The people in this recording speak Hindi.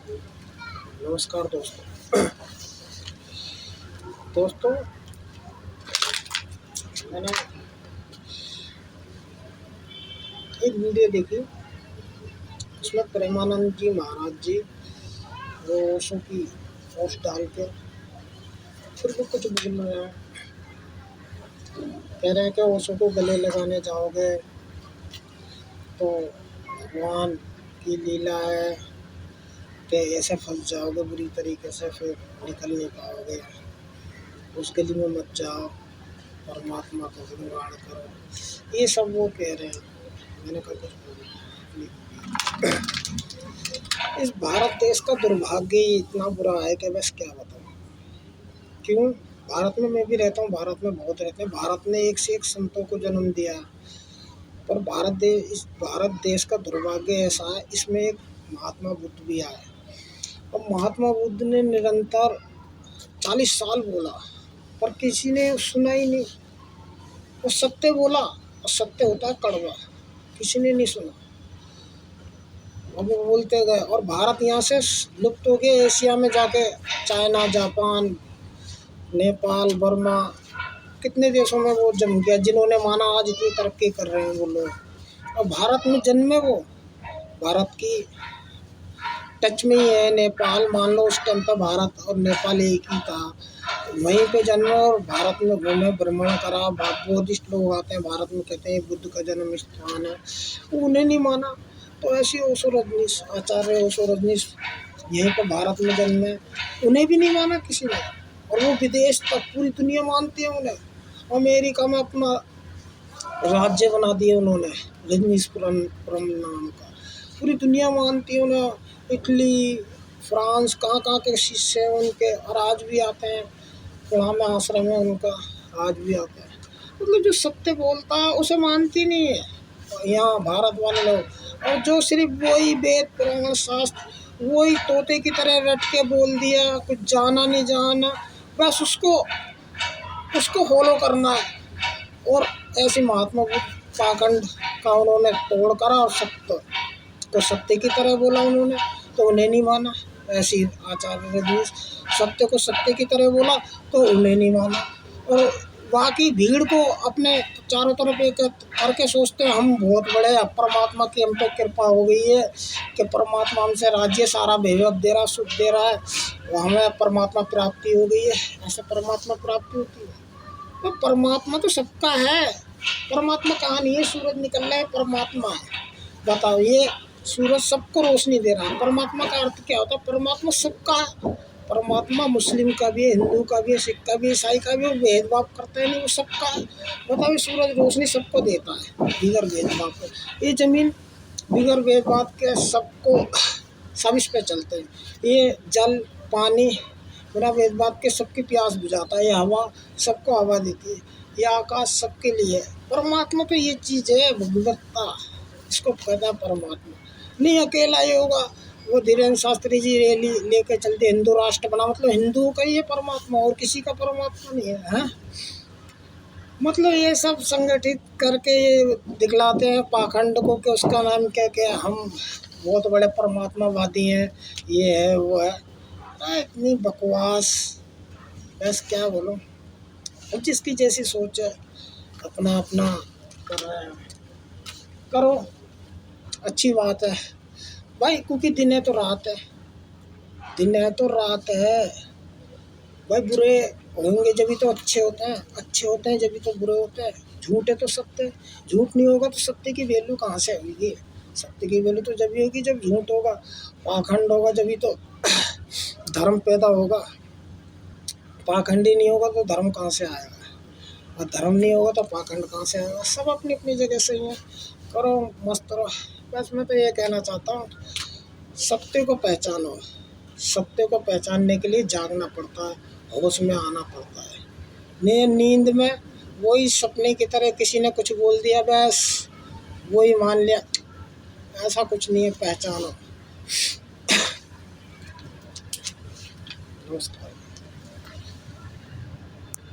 नमस्कार दोस्तों। दोस्तों, मैंने एक वीडियो देखी। उसमें प्रेमानंद जी महाराज जी वो ओशो की पोस्ट डाल के फिर वो कुछ बोल रहे हैं। कह रहे हैं कि ओशो को गले लगाने जाओगे तो भगवान की लीला है कि ऐसे फंस जाओगे बुरी तरीके से, फिर निकल नहीं पाओगे। उस गली में मत जाओ, परमात्मा का गुणगान करो। ये सब वो कह रहे हैं। मैंने कहा कुछ बोला। इस भारत देश का दुर्भाग्य ही इतना बुरा है कि बस क्या बताऊं। क्यों? भारत में मैं भी रहता हूँ, भारत में बहुत रहते हैं। भारत ने एक से एक संतों को जन्म दिया, पर इस भारत देश का दुर्भाग्य ऐसा है, इसमें एक महात्मा बुद्ध भी आए। और महात्मा बुद्ध ने निरंतर 40 साल बोला, पर किसी ने सुना ही नहीं। वो सत्य बोला, और सत्य होता है कड़वा। किसी ने नहीं सुना, अब वो बोलते गए। और भारत यहाँ से लुप्त हो गया। एशिया में जाके चाइना, जापान, नेपाल, बर्मा, कितने देशों में वो जन्म गया, जिन्होंने माना आज इतनी तरक्की कर रहे हैं वो लोग। और भारत में जन्मे वो, भारत की टच में ही है। नेपाल मान लो उस टाइम पर भारत और नेपाल एक ही था। वहीं पे जन्मे और भारत में घूमे, भ्रमण करा। बुद्धिस्ट लोग आते हैं भारत में, कहते हैं बुद्ध का जन्म स्थान है। उन्हें नहीं माना। तो ऐसे ओशो रजनीश, आचार्य ओशो रजनीश यहीं पर भारत में जन्मे, उन्हें भी नहीं माना किसी ने। और वो विदेश तक पूरी दुनिया मानती है उन्हें। अमेरिका में अपना राज्य बना दिया उन्होंने, रजनीशपुरम नाम का। पूरी दुनिया मानती है उन्हें। इटली, फ्रांस, कहाँ कहाँ के शिष्य हैं उनके, और आज भी आते हैं। वहाँ में आश्रम है उनका, आज भी आते हैं। मतलब जो सत्य बोलता है उसे मानती नहीं है यहाँ भारत वाले लोग। और जो सिर्फ वही वेद पुराण शास्त्र वही तोते की तरह रट के बोल दिया, कुछ जाना नहीं जाना, बस उसको फॉलो करना है। और ऐसे महात्मा बुद्ध पाखंड का उन्होंने तोड़ करा, और सत्य तो सत्य की तरह बोला उन्होंने, तो उन्हें नहीं माना। ऐसी आचार्य रजनीश सत्य को सत्य की तरह बोला, तो उन्हें नहीं माना। और बाकी भीड़ को अपने चारों तरफ एक करके सोचते हैं हम बहुत बड़े हैं, परमात्मा की हम पे कृपा हो गई है कि परमात्मा हमसे राज्य सारा वैभव दे रहा, सुख दे रहा है, हमें परमात्मा प्राप्ति हो गई है। ऐसे परमात्मा प्राप्ति होती है? तो परमात्मा तो सबका है। परमात्मा कहाँ नहीं है? सूरज निकल रहा है, परमात्मा है। बताओ, ये सूरज सबको रोशनी दे रहा है। परमात्मा का अर्थ क्या होता है? परमात्मा सबका है। परमात्मा मुस्लिम का भी है, हिंदू का भी है, सिख का भी है, ईसाई का भी है। भेदभाव करता है नहीं, वो सबका है। बताओ, ये सूरज रोशनी सबको देता है बिगर भेदभाव के। ये जमीन बिगर भेदभाव के सबको, सब इस पे चलते हैं। ये जल, पानी बिना भेदभाव के सबकी प्यास बुझाता है। ये हवा सबको हवा देती है। ये आकाश सबके लिए है। परमात्मा तो ये चीज़ है, भगवत्ता, इसको कहता है परमात्मा। नहीं अकेला ही होगा। वो धीरेन्द्र शास्त्री जी रैली लेके चलते, हिंदू राष्ट्र बना, मतलब हिंदुओं का ही है परमात्मा, और किसी का परमात्मा नहीं है, है? मतलब ये सब संगठित करके ये दिखलाते हैं पाखंड को कि उसका नाम क्या क्या, हम बहुत बड़े परमात्मावादी हैं, ये है वो है। इतनी बकवास, बस क्या बोलूं। अब जिसकी जैसी सोच है, अपना अपना कर रहे हैं, करो, अच्छी बात है भाई। क्योंकि दिन है तो रात है, दिन है तो रात है भाई। बुरे होंगे जभी तो अच्छे होते हैं, अच्छे होते हैं जभी तो बुरे होते हैं। झूठ है तो सत्य, झूठ नहीं होगा तो सत्य की वैल्यू कहाँ से होगी? सत्य की वैल्यू तो जब भी होगी जब झूठ होगा, पाखंड होगा, जभी तो धर्म पैदा होगा। पाखंडी नहीं होगा तो धर्म कहाँ से आएगा? और धर्म नहीं होगा तो पाखंड कहाँ से आएगा? सब अपनी अपनी जगह सही है, करो, मस्त रहो। बस मैं तो ये कहना चाहता हूँ, सत्य को पहचानो। सत्य को पहचानने के लिए जागना पड़ता है, होश में आना पड़ता है। नींद में वही सपने की तरह किसी ने कुछ बोल दिया, बस वही मान लिया, ऐसा कुछ नहीं है। पहचानो। नमस्कार।